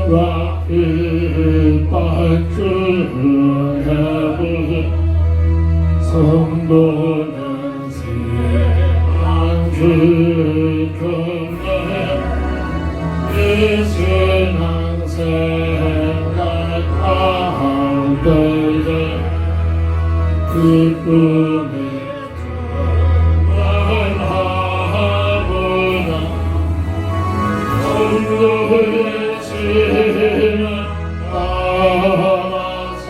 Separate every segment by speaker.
Speaker 1: 사랑과 깃발주하고 성도는 세상 주권에 이 신앙 생각할 때에 기쁨이 충만하구나. 성도의 신을 따라서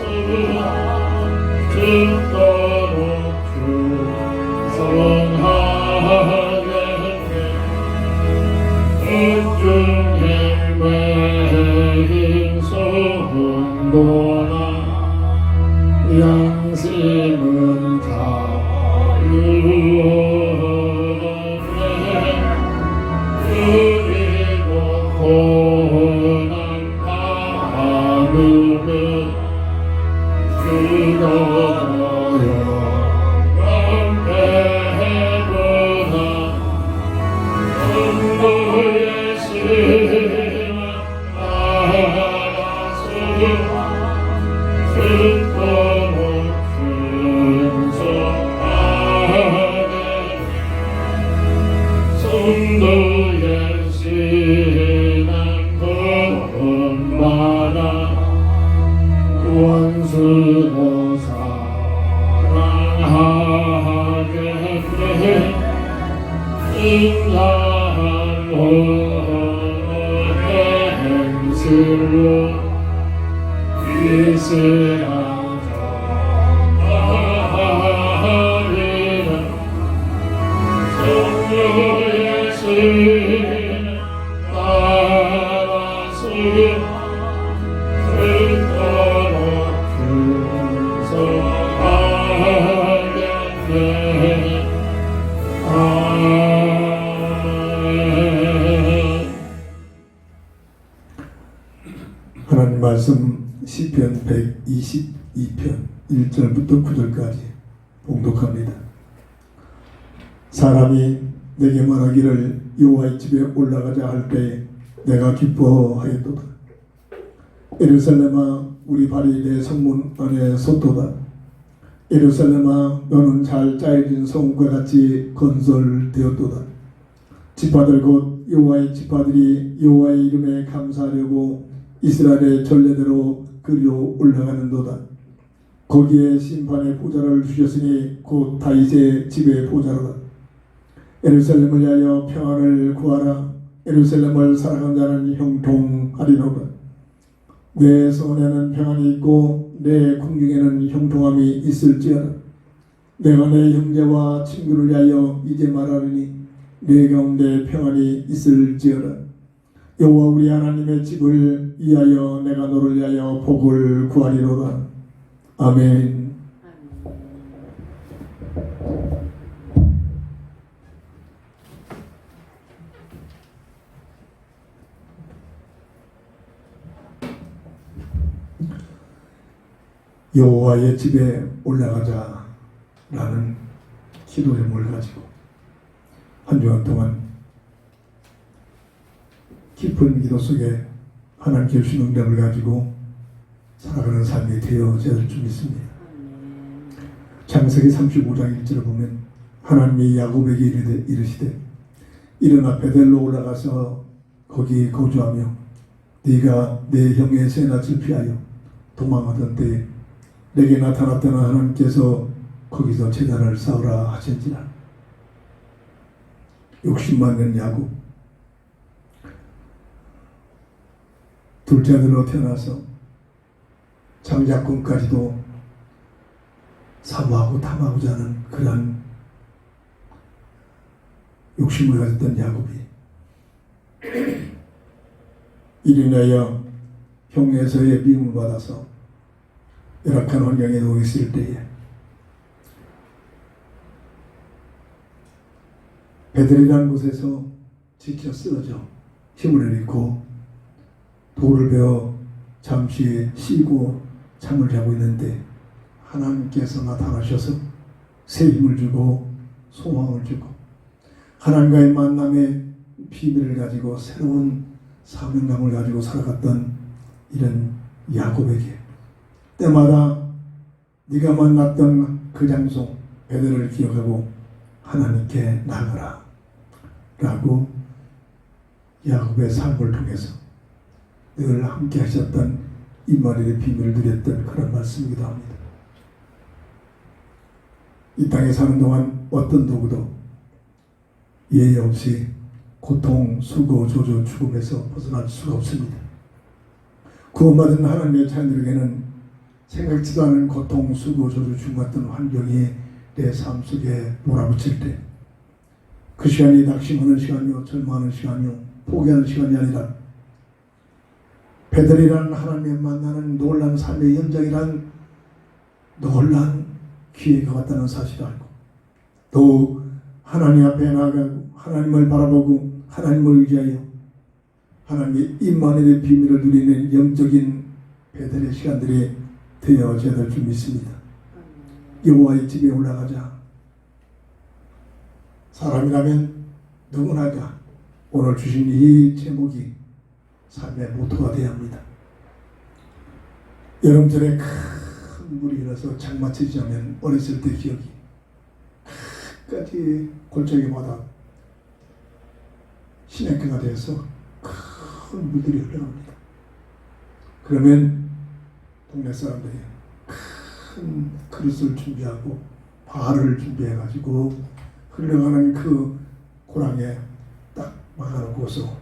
Speaker 1: 죽도록 충성하겠네. 극중의 매인 성도나 양심은 자유롭네. 그리고 고난 받으면 주더여 영배구나. 성도의 신을 따라서 죽도록 충성하네. 성도의 신앙 본받아 원수도 사랑하겠네. 인자한 행실로 이 세상 전하리라. 성도의 신을 따라서 죽도록 충성하겠네.
Speaker 2: 하나님 말씀 시편 122편 1절부터 9절까지 봉독합니다. 사람이 내게 말하기를 여호와의 집에 올라가자 할 때 내가 기뻐하였도다. 예루살렘아 우리 발이 내 성문 안에 섰도다. 예루살렘아 너는 잘 짜여진 성과 같이 건설되었도다. 지파들 곧 여호와의 지파들이 여호와의 이름에 감사하려고 이스라엘의 전례대로 그리로 올라가는도다. 거기에 심판의 보좌를 주셨으니 곧 다윗의 집의 보좌로다. 예루살렘을 위하여 평안을 구하라. 예루살렘을 사랑하는 자는 형통하리로다. 내 성원에는 평안이 있고 내 궁중에는 형통함이 있을지어다. 내가 내 형제와 친구를 위하여 이제 말하리니 내 가운데 평안이 있을지어다. 여호와 우리 하나님의 집을 위하여 내가 너를 위하여 복을 구하리로다. 아멘. 여호와의 집에 올라가자라는 기도 제목을 가지고 한 주간 동안 깊은 기도 속에 하나님께 주신 응답을 가지고 살아가는 삶이 되어져야 될 줄 믿습니다. 창세기 35장 1절을 보면 하나님이 야곱에게 이르시되 일어나 베델로 올라가서 거기 거주하며 네가 내 형의 새 낯을 피하여 도망하던 때에 내게 나타났던 하나님께서 거기서 제단을 쌓으라 하신지라. 욕심 많은 야곱, 둘째 아들로 태어나서 장자권까지도 사모하고 탐하고자 하는 그러한 욕심을 가졌던 야곱이 이를 인하여 형에서의 미움을 받아서 열악한 환경에 놓여 있을 때에 베델이라는 곳에서 지쳐 쓰러져 힘을 잃고 돌을 베어 잠시 쉬고 잠을 자고 있는데 하나님께서 나타나셔서 새 힘을 주고 소망을 주고 하나님과의 만남의 비밀을 가지고 새로운 사명감을 가지고 살아갔던 이런 야곱에게 때마다 네가 만났던 그 장소 베델을 기억하고 하나님께 나가라 라고 야곱의 삶을 통해서 늘 함께 하셨던 임마누엘의 비밀을 누렸던 그런 말씀이기도 합니다. 이 땅에 사는 동안 어떤 누구도 예의 없이 고통, 수고, 조조, 죽음에서 벗어날 수가 없습니다. 구원받은 하나님의 자녀들에게는 생각지도 않은 고통, 수고, 조조, 죽음 같은 환경이 내 삶 속에 몰아붙일 때 그 시간이 낙심하는 시간이요, 절망하는 시간이요, 포기하는 시간이 아니라 베델이라는 하나님의 만나는 놀라운 삶의 현장이란 놀라운 기회가 왔다는 사실을 알고 또 하나님 앞에 나아가고 하나님을 바라보고 하나님을 의지하여 하나님의 임마누엘의 비밀을 누리는 영적인 베델의 시간들이 되어져야 될 줄 믿습니다. 여호와의 집에 올라가자. 사람이라면 누구나가 오늘 주신 이 제목이 삶의 모토가 되어야 합니다. 여름철에 큰 물이 일어서 장마치지 않으면 어렸을 때 기억이 끝까지 골짜기마다 시냇가가 되어서 큰 물들이 흘러갑니다. 그러면 동네 사람들이 큰 그릇을 준비하고 발을 준비해가지고 흘러가는 그 고랑에 딱 막아놓고서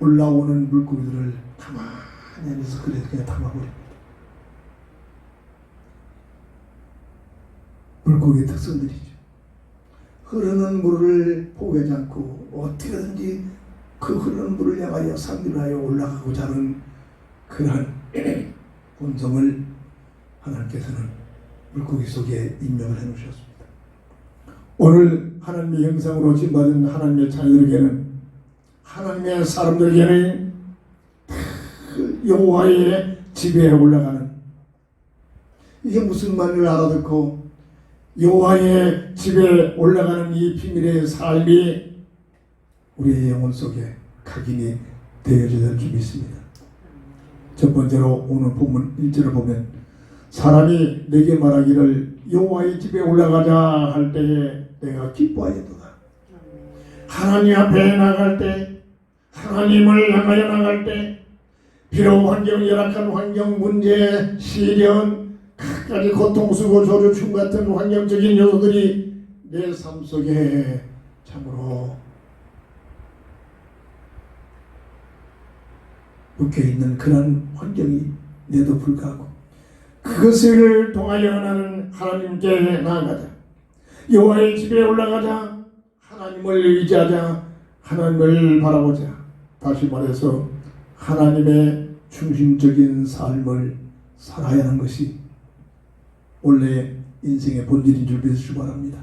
Speaker 2: 올라오는 물고기들을 가만히 앉아서 그냥 담아버립니다. 물고기의 특성들이죠. 흐르는 물을 포기하지 않고 어떻게든지 그 흐르는 물을 향하여 상류하여 올라가고자 하는 그러한 본성을 하나님께서는 물고기 속에 임명을 해놓으셨습니다. 오늘 하나님의 형상으로 지음받은 하나님의 자녀들에게는 하나님의 사람들에게는 그 여호와의 집에 올라가는 이게 무슨 말을 알아듣고 여호와의 집에 올라가는 이 비밀의 삶이 우리의 영혼 속에 각인이 되어져야 될 줄 믿습니다. 첫 번째로 오늘 본문 1절을 보면 사람이 내게 말하기를 여호와의 집에 올라가자 할 때에 내가 기뻐하였도다. 하나님 앞에 나갈 때 하나님을 향하여 나갈 때 비록 환경이 열악한 환경, 문제, 시련, 갖가지 고통, 수고, 조류, 춤 같은 환경적인 요소들이 내 삶 속에 참으로 묶여있는 그런 환경임에도 불구하고 그것을 통하여 나는 하나님께 나아가자. 여호와의 집에 올라가자. 하나님을 의지하자. 하나님을 바라보자. 다시 말해서 하나님의 중심적인 삶을 살아야 하는 것이 원래 인생의 본질인 줄 믿으시기 바랍니다.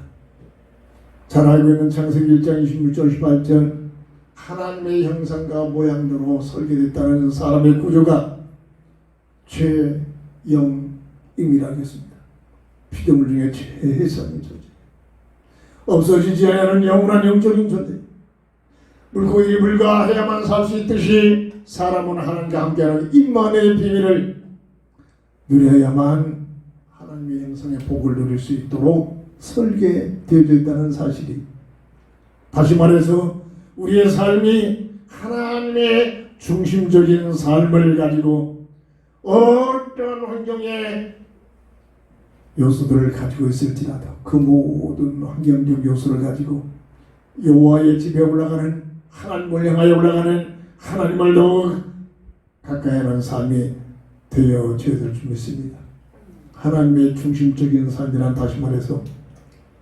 Speaker 2: 잘 알고 있는 창세기 1장 26절 18절 하나님의 형상과 모양대로 설계됐다는 사람의 구조가 최영임이라겠습니다. 피조물 중에 최해상의 존재, 없어지지 않는 영원한 영적인 존재. 물고기 불가해야만 살 수 있듯이 사람은 하나님과 함께하는 임마누엘의 비밀을 누려야만 하나님의 형상의 복을 누릴 수 있도록 설계되어져 있다는 사실이, 다시 말해서 우리의 삶이 하나님의 중심적인 삶을 가지고 어떤 환경에 요소들을 가지고 있을지라도 그 모든 환경적 요소를 가지고 여호와의 집에 올라가는, 하나님을 향하여 올라가는, 하나님을 더욱 가까이 하는 삶이 되어져야 될 줄 믿습니다. 하나님의 중심적인 삶이란 다시 말해서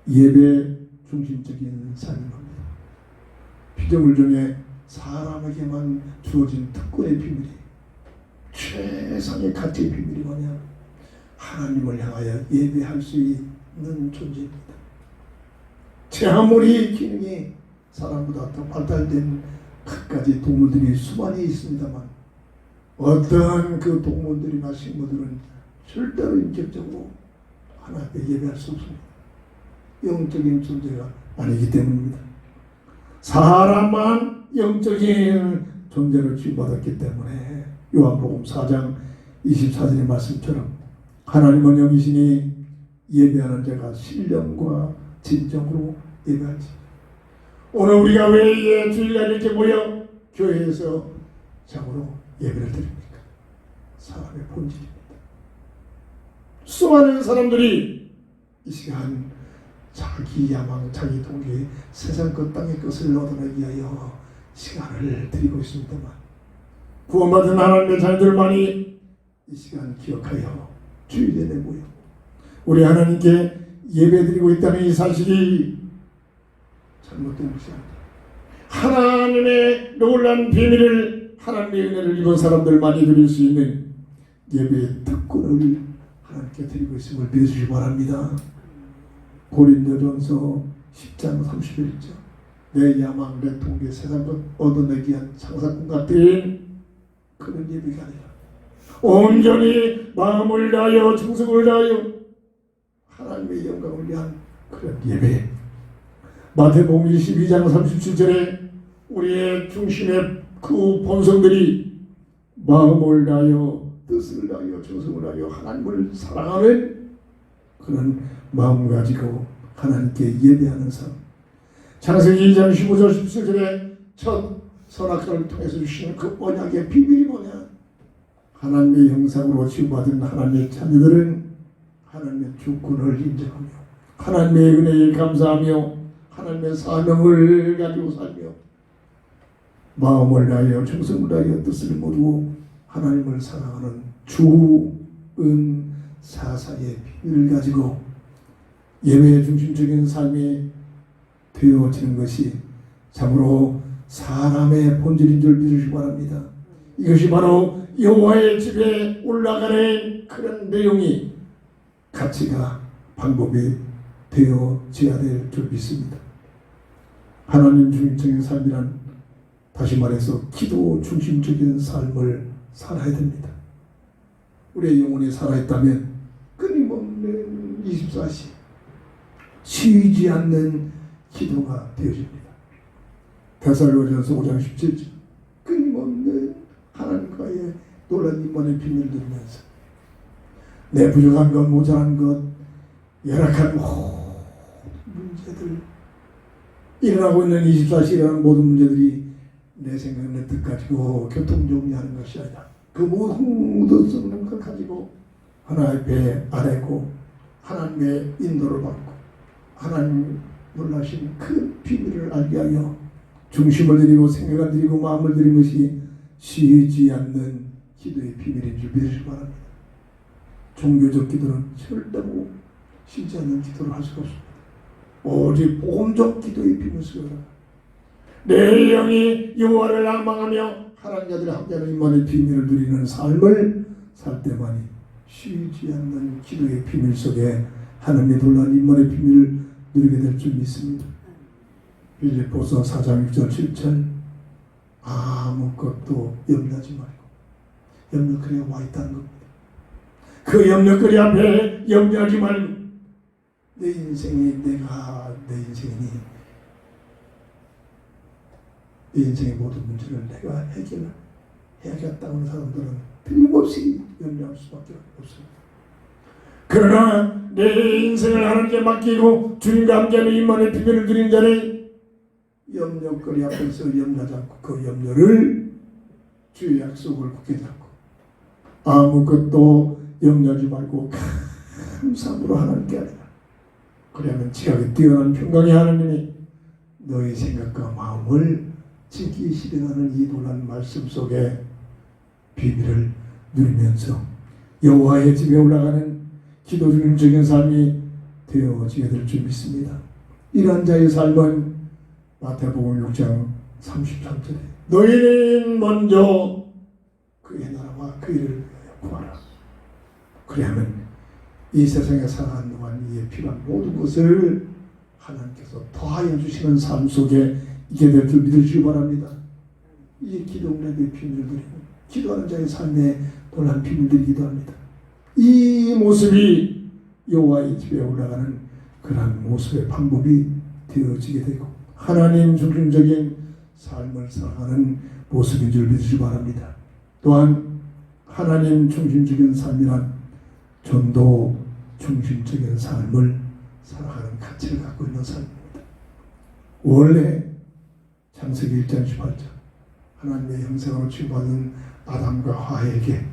Speaker 2: 예배 중심적인 삶입니다. 피조물 중에 사람에게만 주어진 특권의 비밀이, 최상의 가치의 비밀이 뭐냐? 하나님을 향하여 예배할 수 있는 존재입니다. 아무리 기능이 사람보다 더 발달된 갖가지 동물들이 수많이 있습니다만 어떤 그 동물들이나 식물들은 절대로 인격적으로 하나님께 예배할 수 없습니다. 영적인 존재가 아니기 때문입니다. 사람만 영적인 존재로 치유받았기 때문에 요한복음 4장 24절의 말씀처럼 하나님은 영이시니 예배하는 자가 신령과 진정으로 예배하지. 오늘 우리가 왜 주일날 이렇게 모여 교회에서 참으로 예배를 드립니까? 사람의 본질입니다. 수많은 사람들이 이 시간 자기 야망, 자기 동기, 세상 것 땅의 것을 얻어내기 위하여 시간을 드리고 있습니다만 구원받은 하나님의 자녀들만이 이 시간 기억하여 주일에 모여 우리 하나님께 예배드리고 있다는 이 사실이 잘못된 것이 아니다. 하나님의 놀라운 비밀을, 하나님의 은혜를 입은 사람들만이 누릴 수 있는 예배의 특권을 하나님께 드리고 있음을 믿으시기 바랍니다. 고린도전서 10장 31절 내 야망, 내 동기, 세상 것 얻어내기 위한 장사꾼 같은 그런 예배가 아니라 온전히 마음을 다하여 정성을 다하여 하나님의 영광을 위한 그런 예배. 마태복음 22장 37절에 우리의 중심의 그 본성들이 마음을 다하여 뜻을 다하여 정성을 다하여 하나님을 사랑하는 그런 마음 가지고 하나님께 예배하는 삶. 창세기 2장 15절 17절에 첫 선악과를 통해서 주시는 그 언약의 비밀이 뭐냐? 하나님의 형상으로 치유받은 하나님의 자녀들은 하나님의 주권을 인정하며 하나님의 은혜에 감사하며 하나님의 사명을 가지고 살며 마음을 다하여 정성을 다하여 뜻을 모두 하나님을 사랑하는 주은 사사의 비밀을 가지고 예배의 중심적인 삶이 되어지는 것이 참으로 사람의 본질인 줄 믿으시기 바랍니다. 이것이 바로 여호와의 집에 올라가는 그런 내용이 가치가 방법이 되어져야 될 줄 믿습니다. 하나님 중심적인 삶이란 다시 말해서 기도 중심적인 삶을 살아야 됩니다. 우리의 영혼이 살아있다면 끊임없는 24시 쉬지 않는 기도가 되어집니다. 데살로니가전서 5장 17절 끊임없는 하나님과의 놀라운 임만의 비밀을 누리면서 내 부족한 것, 모자란 것, 열악한 모든 문제들 일어나고 있는 24시 일어나는 모든 문제들이 내 생각, 내 뜻 가지고 교통정리하는 것이 아니라 그 모든 썩는 것 가지고 하나님의 배 아래고 하나님의 인도를 받고 하나님 놀라신 그 비밀을 알게 하여 중심을 드리고 생각을 드리고 마음을 드린 것이 쉬지 않는 기도의 비밀인 줄 믿으시기 바랍니다. 종교적 기도는 절대로 쉬지 않는 기도를 할 수가 없습니다. 오직 복음적 기도의 비밀 속에서 내 영이 여호와를 낭망하며 하나님과들 함께하는 임만의 비밀을 누리는 삶을 살 때만이 쉬지 않는 기도의 비밀 속에 하나님의 놀라운 임만의 비밀을 누리게 될 줄 믿습니다. 빌립보서 4장 6절 7절 아무것도 염려하지 말고 염려거리에 와 있다는 겁니다. 그 염려거리 앞에 염려하지 말고 내 인생이 내가 내 인생이니 내 인생의 모든 문제를 내가 해결해야겠다고 하는 사람들은 틀림없이 염려할 수밖에 없습니다. 그러나 내 인생을 하나님께 맡기고 주님과 함께하는 임만의 비밀을 드린 자는 염려거리 앞에서 염려하지 않고 그 염려를 주의 약속을 굳게 잡고 아무것도 염려하지 말고 감사함으로 하나님께 하리라. 그러면 지각에 뛰어난 평강의 하나님이 너의 생각과 마음을 지키 실행하는 이 놀라운 말씀 속에 비밀을 누리면서 여호와의 집에 올라가는 기도 중심적인 삶이 되어지게 될 줄 믿습니다. 이러한 자의 삶은 마태복음 6장 33절에 너희는 먼저 그의 나라와 그 일을 위하여 구하라. 그래야만 이 세상에 살아가는 동안 이에 필요한 모든 것을 하나님께서 더하여 주시는 삶 속에 있게 될 줄 믿으시기 바랍니다. 이 기도 응답의 비밀을 드리고 기도하는 자의 삶에 놀란 비밀들이기도 합니다. 이 모습이 여호와의 집에 올라가는 그러한 모습의 방법이 되어지게 되고 하나님 중심적인 삶을 살아가는 모습인 줄 믿으시기 바랍니다. 또한 하나님 중심적인 삶이란 전도 중심적인 삶을 살아가는 가치를 갖고 있는 삶입니다. 원래 창세기 1장 18절 하나님의 형상으로 취급받은 아담과 하와에게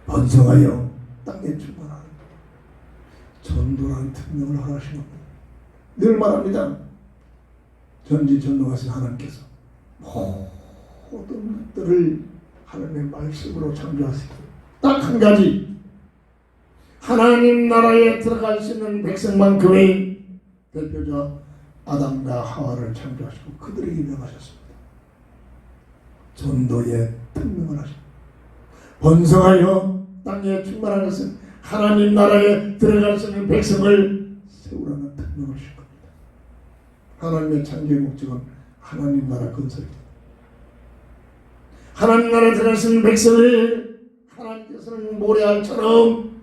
Speaker 2: 번성하여 땅에 충만하는 전도라는 특명을 허락하신 겁니다. 늘 말합니다. 전지전능하신 하나님께서 모든 것들을 하나님의 말씀으로 창조하시고 딱 한 가지 하나님 나라에 들어갈 수 있는 백성만큼의 대표자 아담과 하와를 창조하시고 그들에게 명하셨습니다. 전도의 특명을 하시고 번성하여 땅에 충만한 것은 하나님 나라에 들어갈 수 있는 백성을 세우라는 특명을 주신 겁니다. 하나님의 창조의 목적은 하나님 나라 건설입니다. 하나님 나라에 들어갈 수 있는 백성을 하나님께서는 모래알처럼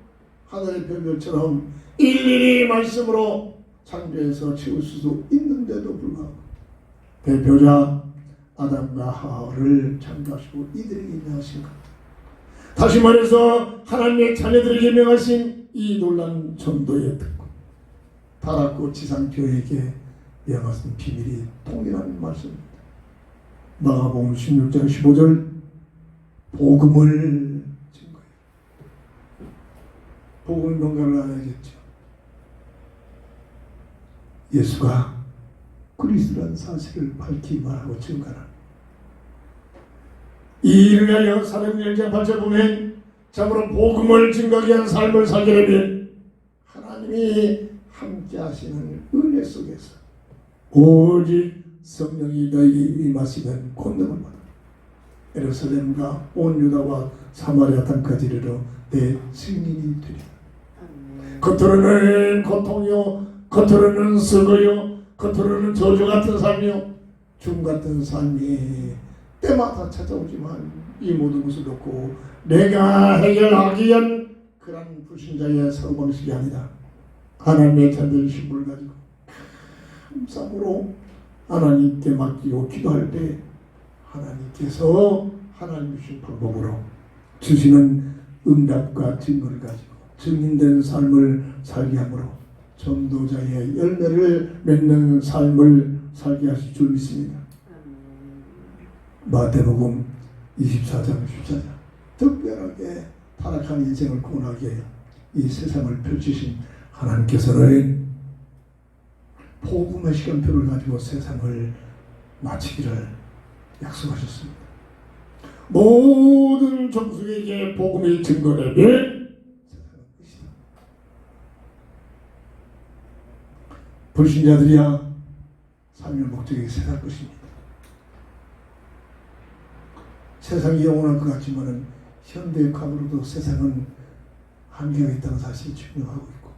Speaker 2: 하늘의 별들처럼 일일이 말씀으로 창조해서 채울 수 있는데도 불구하고 대표자 아담과 하와를 창조하시고 이들에게 명하신 것. 다시 말해서 하나님의 자녀들에게 명하신 이 놀라운 전도의 특권, 타락고 지상교회에게 명하신 비밀이 동일한 말씀입니다. 마가복음 16장 15절 복음을 증거해요. 복음이 뭔가를 알아야겠죠. 예수가 그리스도라는 사실을 밝히 말하고 증거하는 이 일을 위하여 사도행전 1장 8절 보면 참으로 복음을 증거하기 위한 삶을 살게 되면 하나님이 함께 하시는 은혜 속에서 오직 성령이 너희에게 임하시면 권능을 받아 예루살렘과 온 유다와 사마리아 땅까지 이르러 내 증인이 되리라. 겉으로는 고통이요 겉으로는 썩어요 겉으로는 저주 같은 삶이요 죽음 같은 삶이 때마다 찾아오지만 이 모든 것을 놓고 내가 해결하기 위한 그런 불신자의 사고방식이 아니다. 하나님의 자녀의 신분을 가지고 감사함으로 하나님께 맡기고 기도할 때 하나님께서 하나님 주신 방법으로 주시는 응답과 증거를 가지고 증인된 삶을 살게 하므로 전도자의 열매를 맺는 삶을 살게 하실 줄 믿습니다. 마태복음 24장 14절 특별하게 타락한 인생을 구원하기 위해 이 세상을 펼치신 하나님께서는 복음의 시간표를 가지고 세상을 마치기를 약속하셨습니다. 모든 종속에게 복음이 증거되면 세상은 끝이다. 불신자들이야 삶의 목적이 세상 것입니다. 세상이 영원할 것 같지만은 현대과학으로도 세상은 한계가 있다는 사실이 증명하고 있고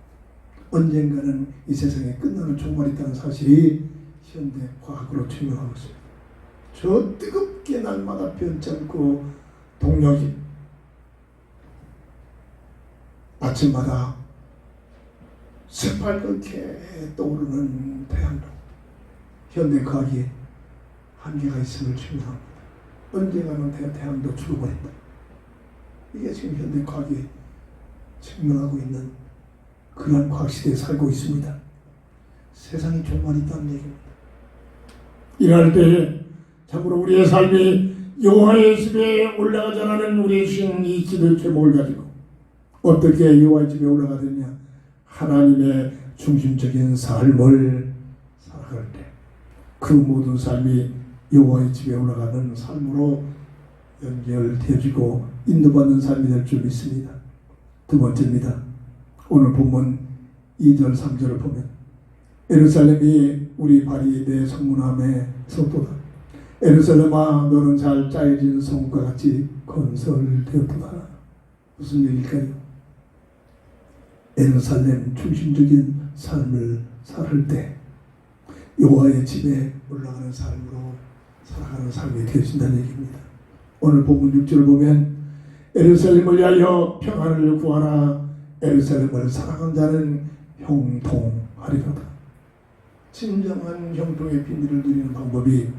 Speaker 2: 언젠가는 이 세상에 끝나는 종말이 있다는 사실이 현대과학으로 증명하고 있습니다. 저 뜨겁게 날마다 변치 않고 동력이 아침마다 새빨갛게 떠오르는 태양도 현대과학이 한계가 있음을 증명합니다. 언젠가는 태양도 죽어버린다. 이게 지금 현대과학이 증명하고 있는 그러한 과학시대에 살고 있습니다. 세상이 종말이 있다는 얘기입니다. 이럴 때 참으로 우리의 삶이 여호와의 집에 올라가지 않는 우리의 주신 이 기도의 제목을 가지고 어떻게 여호와의 집에 올라가느냐 하나님의 중심적인 삶을 살아갈 때 그 모든 삶이 여호와의 집에 올라가는 삶으로 연결되어지고 인도받는 삶이 될 줄 믿습니다. 두 번째입니다. 오늘 본문 2절 3절을 보면 예루살렘이 우리 발이 내 성문함에 섰도다. 예루살렘아 너는 잘 짜여진 성과 같이 건설되었도다. 무슨 얘기일까요? 예루살렘 중심적인 삶을 살 때 여호와의 집에 올라가는 삶으로 살아가는 삶이 되어진다는 얘기입니다. 오늘 본문 6절을 보면 예루살렘을 위하여 평안을 구하라. 예루살렘을 사랑한 자는 형통하리로다. 진정한 형통의 비밀을 누리는 방법이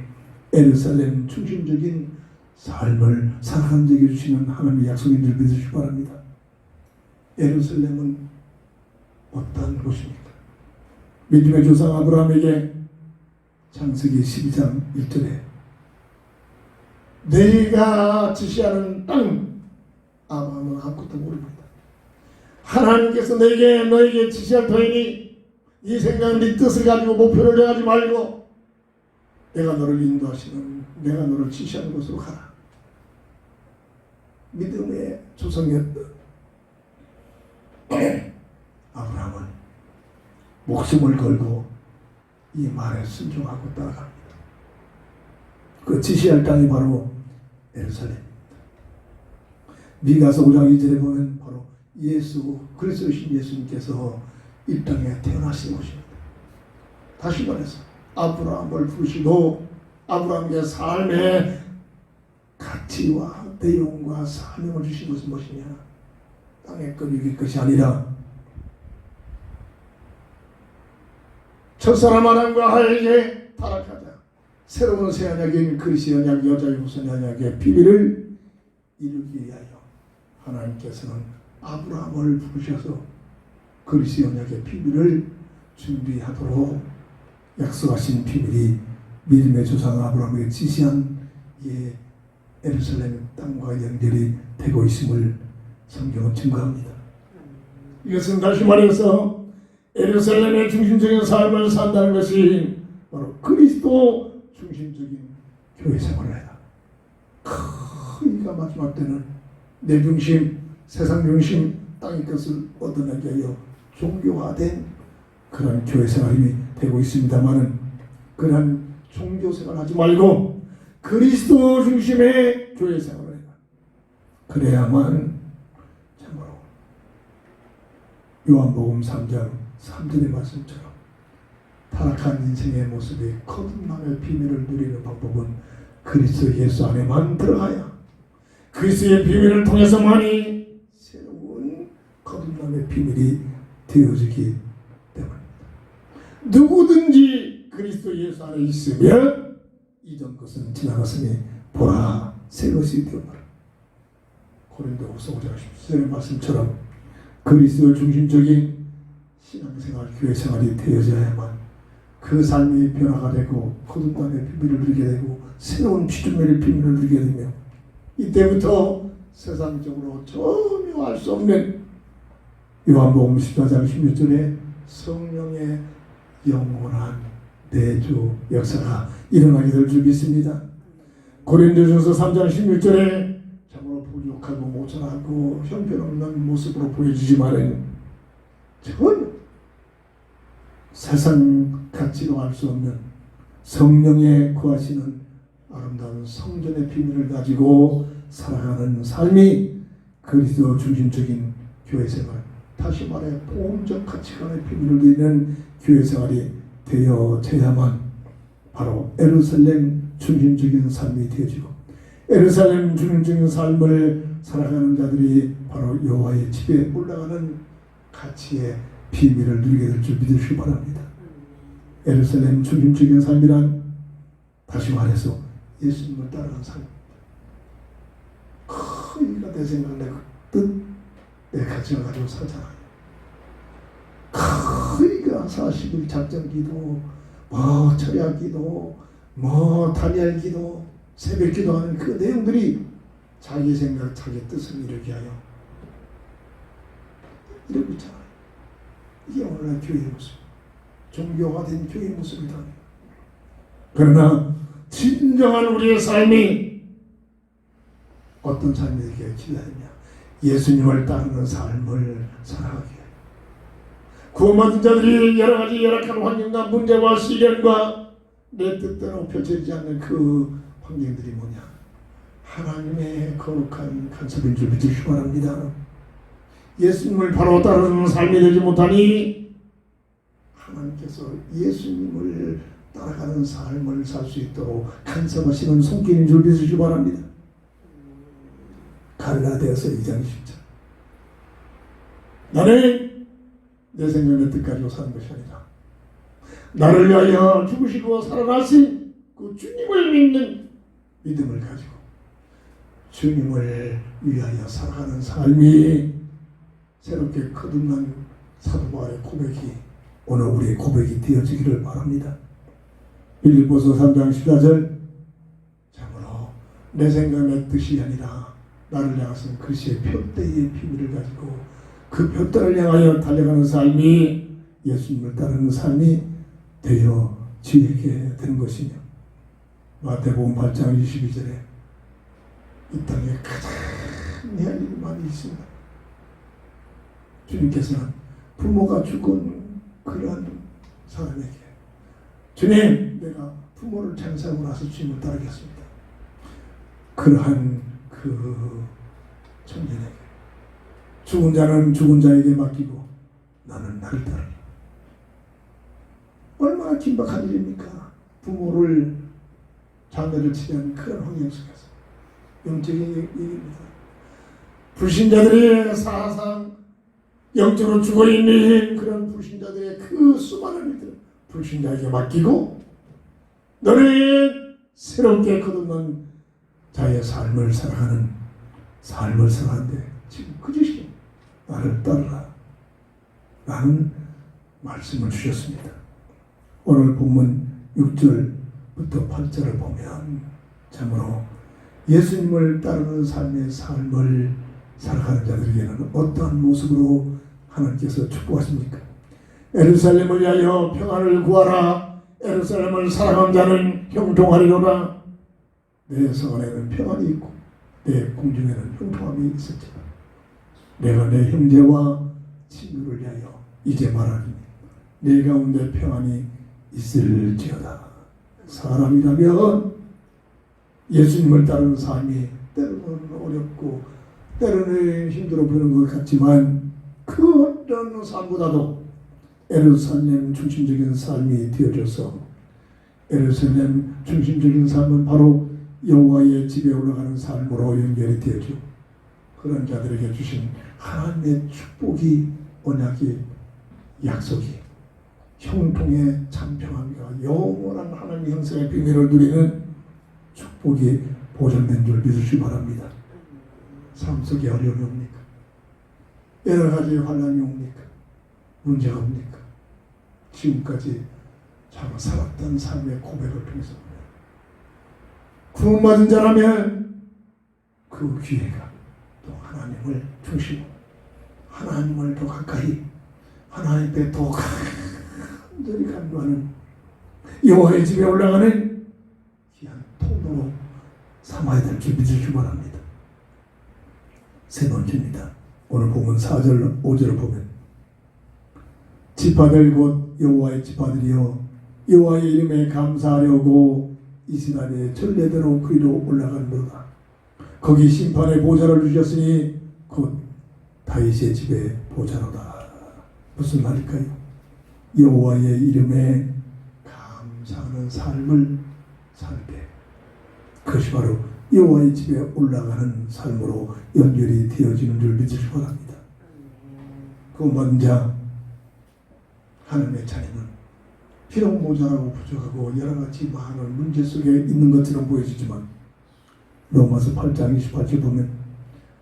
Speaker 2: 예루살렘 중심적인 삶을 살아간 적이 주시는 하나님의 약속인 줄 믿으시기 바랍니다. 예루살렘은 어떤 곳입니까? 믿음의 조상 아브라함에게 창세기 12장 1절에 내가 지시하는 땅, 아브라함은 아무것도 모릅니다. 하나님께서 너에게 지시할 터이니 네 생각, 네 뜻을 가지고 목표를 정하지 말고 내가 너를 인도하시는, 내가 너를 지시하는 곳으로 가라. 믿음의 조상이었던 아브라함은 목숨을 걸고 이 말에 순종하고 따라갑니다. 그 지시할 땅이 바로 예루살렘입니다. 미가서 5장 2절에 보면 바로 예수, 그리스도신 예수님께서 이 땅에 태어나신 곳입니다. 다시 말해서 아브라함을 부르시고 아브라함의 삶의 가치와 내용과 사명을 주신 것은 무엇이냐? 땅의 것 이길 것이 아니라 첫사람 아담과 하에게 타락하자 새로운 새 언약인 그리스도 언약, 여자의 후손 언약의 비밀을 이루기 위하여 하나님께서는 아브라함을 부르셔서 그리스도 언약의 비밀을 준비하도록 약속하신 비밀이 믿음의 조상 아브라함에게 지시한 예루살렘 땅과 연결이 되고 있음을 성경은 증거합니다. 이것은 다시 말해서 예루살렘의 중심적인 삶을 산다는 것이 바로 그리스도 중심적인 교회 생활을 해라. 이가 마지막 때는 내 중심, 세상 중심, 땅의 것을 얻어내기 위하여 종교화된 그런 교회 생활이 되고 있습니다만은 그런 종교 생활 하지 말고 그리스도 중심의 교회 생활을 해라. 그래야만 참으로 요한복음 3장 3절의 말씀처럼 타락한 인생의 모습이 거듭남의 비밀을 누리는 방법은 그리스도 예수 안에만 들어가야 그리스도의 비밀을 통해서만이 새로운 거듭남의 비밀이 되어지기 때문입니다. 누구든지 그리스도 예수 안에 있으면 이전 것은 지나갔으니 보라 새 것이 되었노라. 고린도후서 5장 17절의 말씀처럼 그리스도 중심적인 신앙생활, 교회생활이 되어져야만 그 삶이 변화가 되고 거듭남의 비밀을 누리게 되고 새로운 피조물의 비밀을 누리게 되며 이때부터 세상적으로 전혀 알 수 없는 요한복음 14장 16절에 성령의 영원한 내주 역사가 일어나게 될 줄 믿습니다. 고린도전서 3장 16절에 참으로 부족하고 모자라고 형편없는 모습으로 보여지지만은 전혀 세상 가치로 알 수 없는 성령에 구하시는 아름다운 성전의 비밀을 가지고 살아가는 삶이 그리스도 중심적인 교회생활, 다시 말해 보험적 가치관의 비밀을 누리는 교회생활이 되어져야만 바로 예루살렘 중심적인 삶이 되어지고 예루살렘 중심적인 삶을 살아가는 자들이 바로 여호와의 집에 올라가는 가치의 비밀을 누리게 될 줄 믿으시기 바랍니다. 예루살렘 중심적인 삶이란 다시 말해서 예수님을 따르는 삶입니다. 이가 내 생각, 내 뜻, 내 가치를 가지고 살잖아요. 이가 40일 작전 기도, 철야 기도, 다니엘 기도, 새벽 기도하는 그 내용들이 자기 생각, 자기 뜻을 이루게 하여 이러고 있잖아요. 이게 오늘날 교회의 모습, 종교화된 교회의 모습이다. 그러나 진정한 우리의 삶이 어떤 삶이 되기를 기대하느냐? 예수님을 따르는 삶을 살아가기 위해 구원받은 자들이 여러 가지 열악한 환경과 문제와 시련과 내 뜻대로 펼쳐지지 않는 그 환경들이 뭐냐? 하나님의 거룩한 간섭인 줄 믿으시기 바랍니다. 예수님을 바로 따르는 삶이 되지 못하니 하나님께서 예수님을 따라가는 삶을 살 수 있도록 간섭하시는 손길인 줄 믿으시기 바랍니다. 갈라디아서 2장 10절 나는 내 생명의 뜻 가지고 사는 것이 아니라 나를 위하여 죽으시고 살아나신 그 주님을 믿는 믿음을 가지고 주님을 위하여 살아가는 삶이 새롭게 거듭난 사도 바울의 고백이 오늘 우리의 고백이 되어지기를 바랍니다. 빌립보서 3장 14절 참으로 내 생각 내 뜻이 아니라 나를 향하신 그리스도의 표대의 비밀을 가지고 그 표대를 향하여 달려가는 삶이 예수님을 따르는 삶이 되어지게 되는 것이며 마태복음 8장 22절에 이 땅에 가장 해할 일이 많이 있습니다. 주님께서는 부모가 죽은 그러한 사람에게 주님 내가 부모를 장사하고 나서 주님을 따르겠습니다. 그러한 그 청년에게 죽은 자는 죽은 자에게 맡기고 나는 나를 따르리. 얼마나 긴박한 일입니까? 부모를 자매를 치는 그런 환경 속에서 영적인 얘기입니다. 불신자들의 사상 영적으로 죽어있는 그런 불신자들의 그 수많은 일들 불신자에게 맡기고 너는 새롭게 거듭난 자의 삶을 살아가는데 지금 그것이 나를 따르라 라는 말씀을 주셨습니다. 오늘 본문 6절부터 8절을 보면 참으로 예수님을 따르는 삶의 삶을 살아가는 자들에게는 어떠한 모습으로 하나님께서 축복하십니까? 예루살렘을 위하여 평안을 구하라. 예루살렘을 사랑하는 자는 형통하리로다. 내 성 안에는 평안이 있고 내 궁중에는 형통함이 있었지만 내가 내 형제와 친구를 위하여 이제 말하니 내 가운데 평안이 있을지어다. 사람이라면 예수님을 따르는 삶이 때로는 어렵고 때로는 힘들어 보이는 것 같지만 그 어떤 삶보다도 예루살렘 중심적인 삶이 되어져서 예루살렘 중심적인 삶은 바로 여호와의 집에 올라가는 삶으로 연결이 되어져 그런 자들에게 주신 하나님의 축복이 언약이 약속이 형통의 참평함과 영원한 하나님의 형상의 비밀을 누리는 축복이 보존된 줄 믿으시기 바랍니다. 삶 속에 어려움이 옵니까? 여러 가지 환난이 옵니까? 문제가 옵니까? 지금까지 참 살았던 삶의 고백을 통해서 구원받은 자라면 그 기회가 또 하나님을 중심으로 하나님을 더 가까이 하나님께 더 간절히 간구하는 여호와의 집에 올라가는 귀한 통로로 삼아야 될 줄 믿으시기 바랍니다. 세 번째입니다. 오늘 보면 4절 5절을 보면 지파들 곧 여호와의 지파들이여 여호와의 이름에 감사하려고 이스라엘의 전례대로 그리로 올라가는도다. 거기 심판의 보좌를 주셨으니 곧 다윗의 집의 보좌로다. 무슨 말일까요? 여호와의 이름에 감사하는 삶을 살게 그것이 바로 여호와의 집에 올라가는 삶으로 연결이 되어지는 줄 믿으시기 바랍니다. 구원받은 자 하나님의 자녀는 비록 모자라고 부족하고 여러가지 많은 문제 속에 있는 것처럼 보여지지만 로마서 8장 28절 보면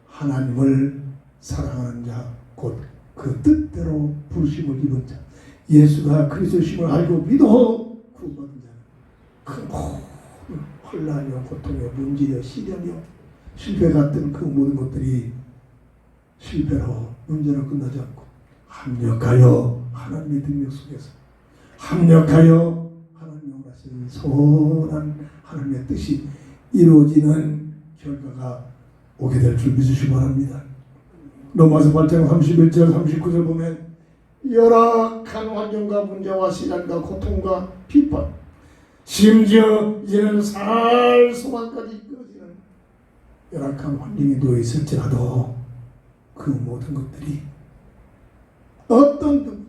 Speaker 2: 하나님을 사랑하는 자 곧 그 뜻대로 부르심을 입은 자 예수가 그리스도심을 알고 믿어 구원받은 자는 큰 혼란이요 고통이요 문제요 시련이요 실패 같은 그 모든 것들이 실패로 문제로 끝나지 않고 합력하여 하나님의 능력 속에서 합력하여 하나님의 원하시는 선한 하나님의 뜻이 이루어지는 결과가 오게 될 줄 믿으시기 바랍니다. 로마서 8장 31절 39절 보면 열악한 환경과 문제와 시련과 고통과 비판 심지어 이제는 살 소망까지 이끌어지는 열악한 환경에 놓여 있을지라도 그 모든 것들이 어떤 누구도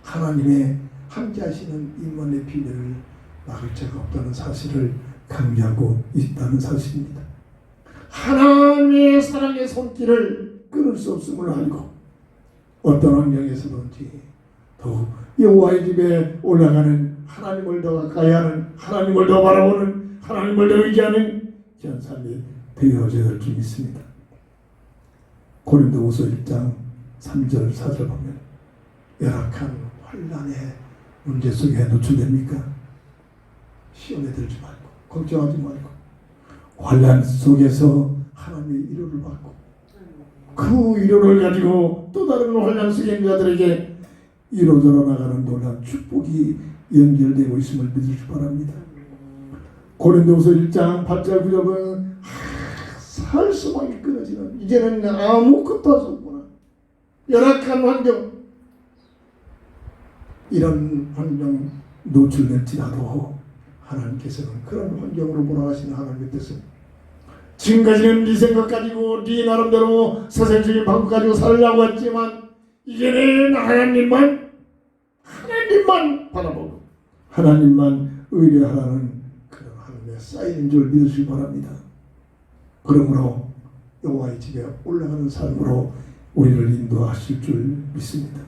Speaker 2: 하나님의 함께 하시는 임만의 비밀을 막을 자가 없다는 사실을 강조하고 있다는 사실입니다. 하나님의 사랑의 손길을 끊을 수 없음을 알고 어떤 환경에서든지 더욱 여호와의 집에 올라가는 하나님을 더 가까이 하는, 하나님을 더 바라보는, 하나님을 더 의지하는 그런 삶이 되어져야 줄 믿습니다. 고린도후서 1장 3절 4절 보면 열악한 환난의 문제 속에 노출됩니까? 시험에 들지 말고 걱정하지 말고 환난 속에서 하나님의 위로를 받고 그 위로를 가지고 또 다른 환난 속에 있는 자들에게 이루어져 나가는 놀라운 축복이 연결되고 있음을 믿으시기 바랍니다. 고린도후서 1장 8절 9절은 살 수밖에 끊어지는, 이제는 아무것도 할 수 없구나, 열악한 환경, 이런 환경 노출될지라도 하나님께서는 그런 환경으로 몰아가시는 하나님의 뜻은 지금까지는 네 생각 가지고 네 나름대로 세상적인 방법 가지고 살려고 했지만 이제는 하나님만 바라보고 하나님만 의뢰하라는 그런 하나님의 사인인 줄 믿으시기 바랍니다. 그러므로 여호와의 집에 올라가는 삶으로 우리를 인도하실 줄 믿습니다.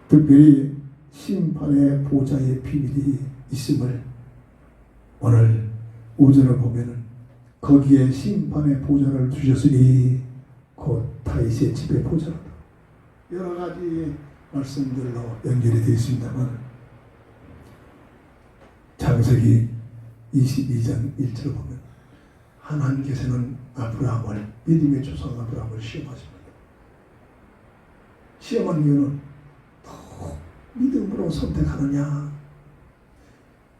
Speaker 2: 특별히 심판의 보좌의 비밀이 있음을 오늘 오전을 보면은 거기에 심판의 보좌를 주셨으니 곧 다윗의 집의 보좌로다. 여러 가지 말씀들로 연결이 되어 있습니다만 창세기 22장 1절을 보면 하나님께서는 아브라함을, 믿음의 조상 아브라함을 시험하십니다. 시험한 이유는 더 믿음으로 선택하느냐,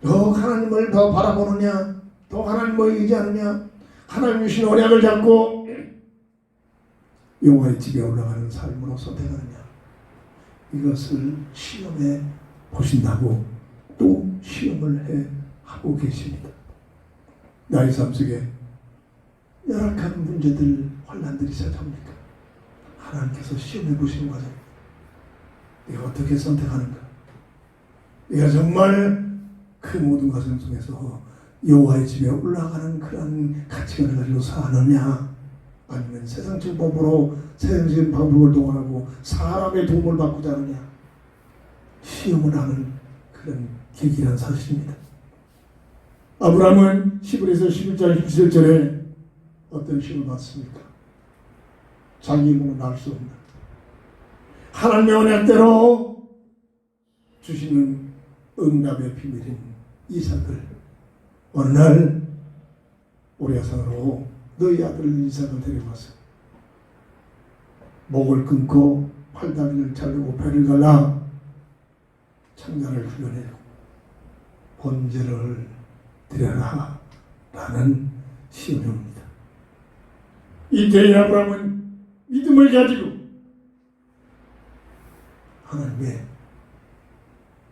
Speaker 2: 더 하나님을 더 바라보느냐, 더 하나님을 의지하느냐, 하나님 주신 언약을 잡고 여호와의 집에 올라가는 삶으로 선택하느냐, 이것을 시험해 보신다고 또 시험을 하고 계십니다. 나의 삶 속에 열악한 문제들, 환난들이 찾아옵니까? 하나님께서 시험해 보시는 과정, 내가 어떻게 선택하는가? 내가 정말 그 모든 과정 속에서 여호와의 집에 올라가는 그런 가치관을 가지고 사느냐, 아니면 세상적 법으로 세상적인 방법을 동원하고 사람의 도움을 받고자 하느냐, 시험을 하는 그런 계기란 사실입니다. 아브라함은 히브리서 11장 17절에 어떤 시험을 받습니까? 자기 힘으로 낳을 수 없는 하나님의 언약대로 주시는 응답의 비밀인 이삭을 어느 날 모리아산으로 너희 아들 이삭을 데려와서 목을 끊고 팔다리를 자르고 배를 갈라 창자를 흘려내고 번제를 드려라 라는 시험입니다. 이때 아브라함은 믿음을 가지고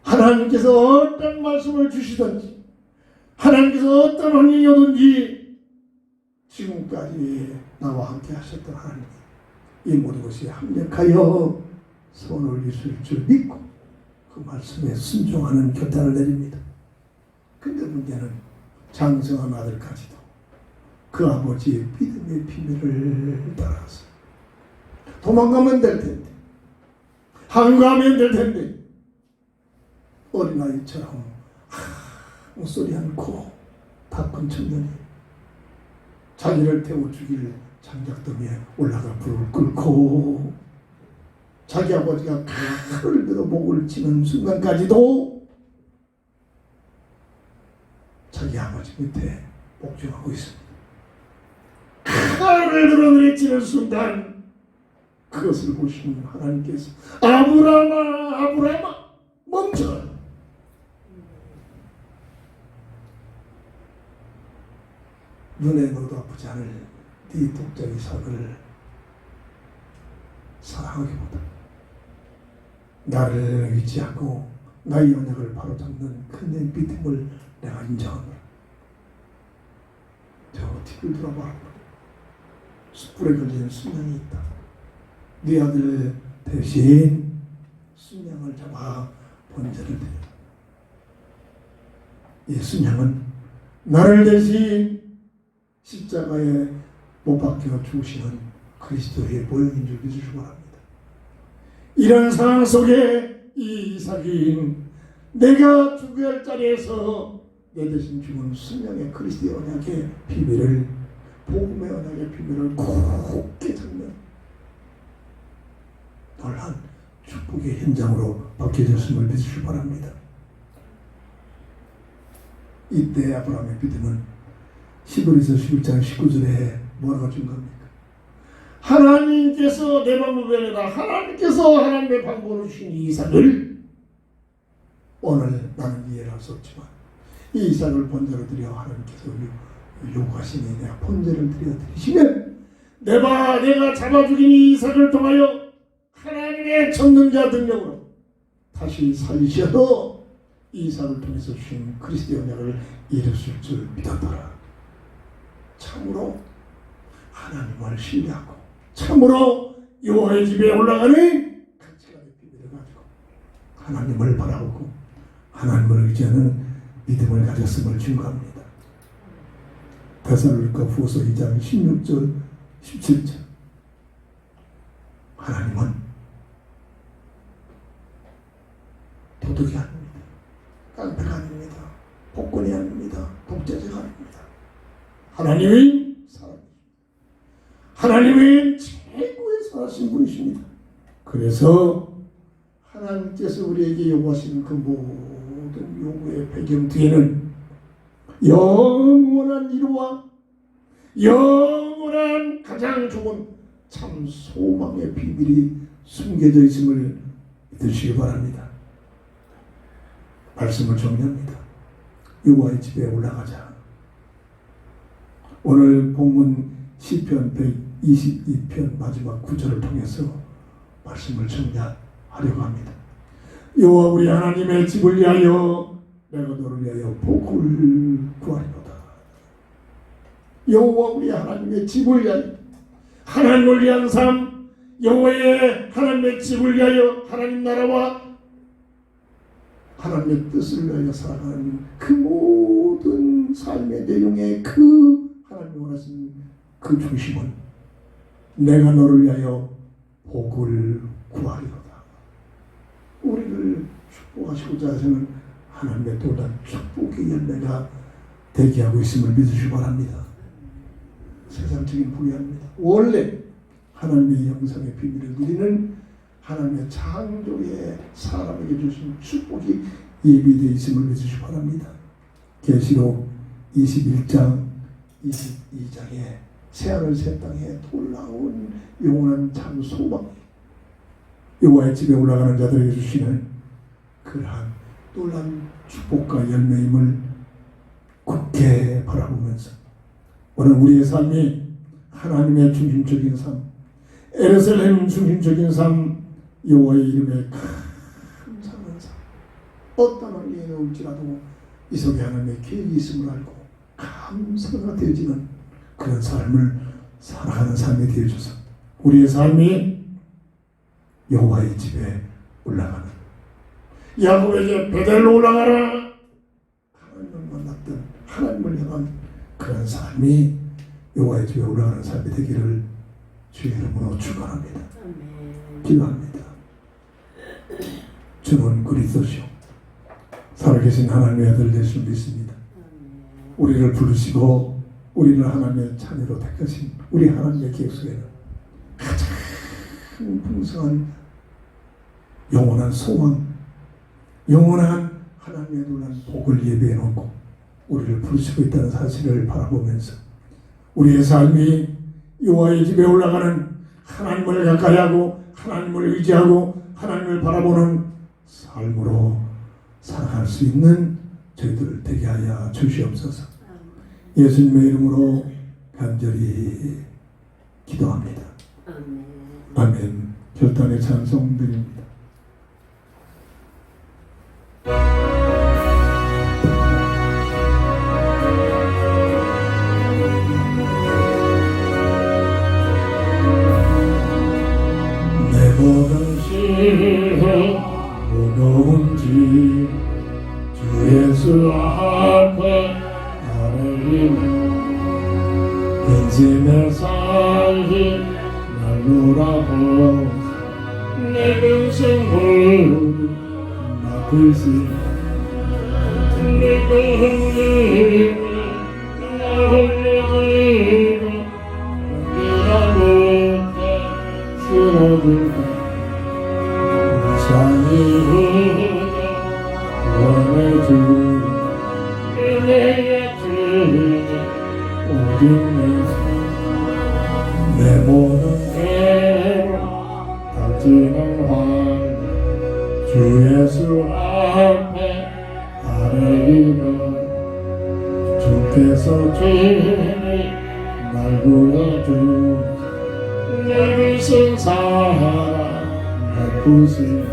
Speaker 2: 하나님께서 어떤 말씀을 주시든지, 하나님께서 어떤 환경이 오든지 지금까지 나와 함께 하셨던 하나님, 이 모든 것이 합력하여 손을 이루실 줄 믿고 그 말씀에 순종하는 결단을 내립니다. 근데 문제는 장성한 아들까지도 그 아버지의 믿음의 비밀을 따라서 도망가면 될 텐데, 항거하면 될 텐데, 어린아이처럼 아무 소리 않고 바쁜 청년이 자기를 태워 죽일 장작더미에 올라가 불을 끓고 자기 아버지가 칼을 들어 목을 치는 순간까지도 자기 아버지 밑에 복종하고 있습니다. 칼을 들어 내리치는 순간 그것을 보시는 하나님께서 아브라함아, 아브라함아, 멈춰. 눈에 넣어도 아프지 않을 네 독자 이삭을 사랑하기보다 나를 의지하고 나의 언약을 바로잡는 큰 내 믿음을 내가 인정합니다. 저 뒤를 돌아봐. 숯불에 걸리는 순양이 있다. 네 아들 대신 순양을 잡아 번제를 드려. 이 순양은 나를 대신 십자가에 못 박혀 죽으시는 그리스도의 모형인 줄 믿으시기 바랍니다. 이런 상황 속에 이 이삭이 내가 죽어야 할 자리에서 내 대신 죽은 수명의 그리스도의 언약의 비밀을, 복음의 언약의 비밀을 굳게 잡는 놀란 축복의 현장으로 바뀌어졌음을 믿으시기 바랍니다. 이때 아브라함의 믿음은 히브리서 11장 19절에 뭐라고 준 겁니까? 하나님께서 내 방법이 아니라 하나님께서 하나님의 방법으로 주신 이삭을, 오늘 나는 이해를 할 수 없지만 이 이삭을 번제로 드려 하나님께서 요구하시니 내가 번제를 드리시면 내가 잡아 죽인 이 이삭을 통하여 하나님의 전능자 능력으로 다시 살리셔서 이 이삭을 통해서 주신 그리스도의 언약을 이루실 줄 믿었더라. 참으로 하나님을 신뢰하고 참으로 여호와의 집에 올라가는 가치관의 비밀을 가지고 하나님을 바라보고 하나님을 의지하는 믿음을 가졌음을 증거합니다. 데살로니가 후서 2장 16절 17절 하나님은 도덕이 아닙니다. 깡패가 아닙니다. 복권이 아닙니다. 독재자가 아닙니다. 하나님은 사람입니다. 하나님은 최고의 선하신 분이십니다. 그래서 하나님께서 우리에게 요구하시는 그 모든 요구의 배경 뒤에는 영원한 이루와 영원한 가장 좋은 참 소망의 비밀이 숨겨져 있음을 믿으시기 바랍니다. 말씀을 정리합니다. 여호와의 집에 올라가자. 오늘 본문 시편 122편 마지막 구절을 통해서 말씀을 정리하려고 합니다. 여호와 우리 하나님의 집을 위하여 내가 너를 위하여 복을 구하리로다. 여호와 우리 하나님의 집을 위하여, 하나님을 위한 삶, 여호와의 하나님의 집을 위하여 하나님 나라와 하나님의 뜻을 위하여 살아가는 그 모든 삶의 내용의 그 하나님이 원하시는 그 중심은 내가 너를 위하여 복을 구하리로다. 우리를 축복하시고자 하시는 하나님의 놀라운 축복의 열매가 대기하고 있음을 믿으시기 바랍니다. 세상적인 불의합니다. 원래 하나님의 영상의 비밀을 누리는 하나님의 창조의 사람에게 주신 축복이 예비되어 있음을 믿으시기 바랍니다. 계시록 21장 22장에 새하늘 새 땅에 놀라운 영원한 참 소망, 여호와의 집에 올라가는 자들에게 주시는 그러한 놀라운 축복과 열매임을 굳게 바라보면서 오늘 우리의 삶이 하나님의 중심적인 삶, 예루살렘 중심적인 삶, 여호와의 이름에 감사하는 삶, 어떤 환경에 올지라도 이 속에 하나님의 계획이 있음을 알고 감사가 되어지는 그런 삶을 살아가는 삶이 되어줘서 우리의 삶이 여호와의 집에 올라가는, 야곱에게 베델로 올라가라, 하나님을 만났던 하나님을 향한 그런 삶이 여호와의 집에 올라가는 삶이 되기를 주의 이름으로 축원합니다. 기도합니다. 주는 그리스도시오 살아계신 하나님의 아들 되실 수 믿습니다. 우리를 부르시고 우리를 하나님의 자녀로 택하신 우리 하나님의 계획 속에는 가장 풍성한 영원한 소망, 영원한 하나님의 놀라운 복을 예비해 놓고 우리를 부르시고 있다는 사실을 바라보면서 우리의 삶이 여호와의 집에 올라가는, 하나님을 가까이 하고 하나님을 의지하고 하나님을 바라보는 삶으로 살아갈 수 있는 저희들 되게 하여 주시옵소서. 예수님의 이름으로 간절히 기도합니다. 아멘. 결단의 찬송 드립니다. 무거운지 주 예수 앞에 아뢰리니 근심에 살리 날로라고 내 평생 홀 맡을시 내 모든
Speaker 1: 대로 다지는 환 주 예수 앞에 아뢰이는 주께서 주님 날 구해주 내 빚은 사하라 내 부신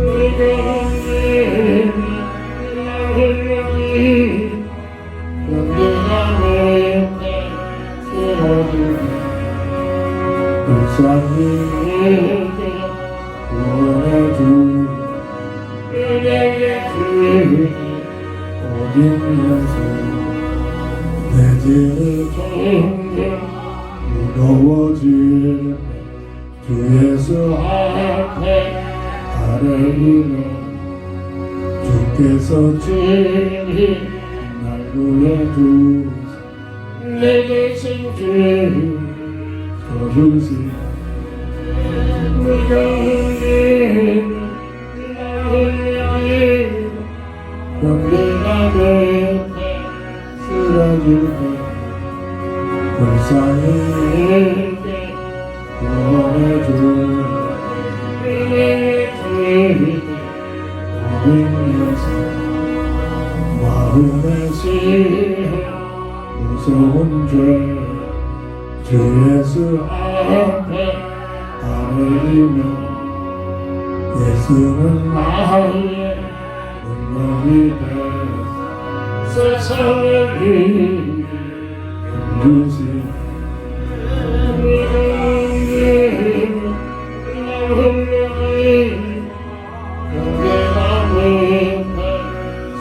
Speaker 1: 내가 흔들리 날 흘러니 연기가 내 옆에 세워주니 불쌍히 구원해주 은혜의 주님 오직 예수 내 죄를 종종 무거워질 주 예수 앞에 아뢰이는 주께서 주님 날 구해주 내 대신 주 거주시 네가 흘리는 날 흘리는 연기가 내 옆에 쓰러지고 불쌍히 구원해주 은혜의 주님 오직 예수 마음의 시험 무서운 죄 주 예수 앞에 아뢰이며 예수는 나의 능력이 돼 세상을 이기 힘주시 날 흘러니 연계가 내 옆에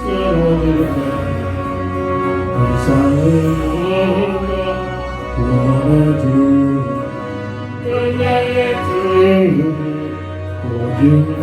Speaker 1: 세워질 때 불쌍히 구원해주 은혜의 주님 오직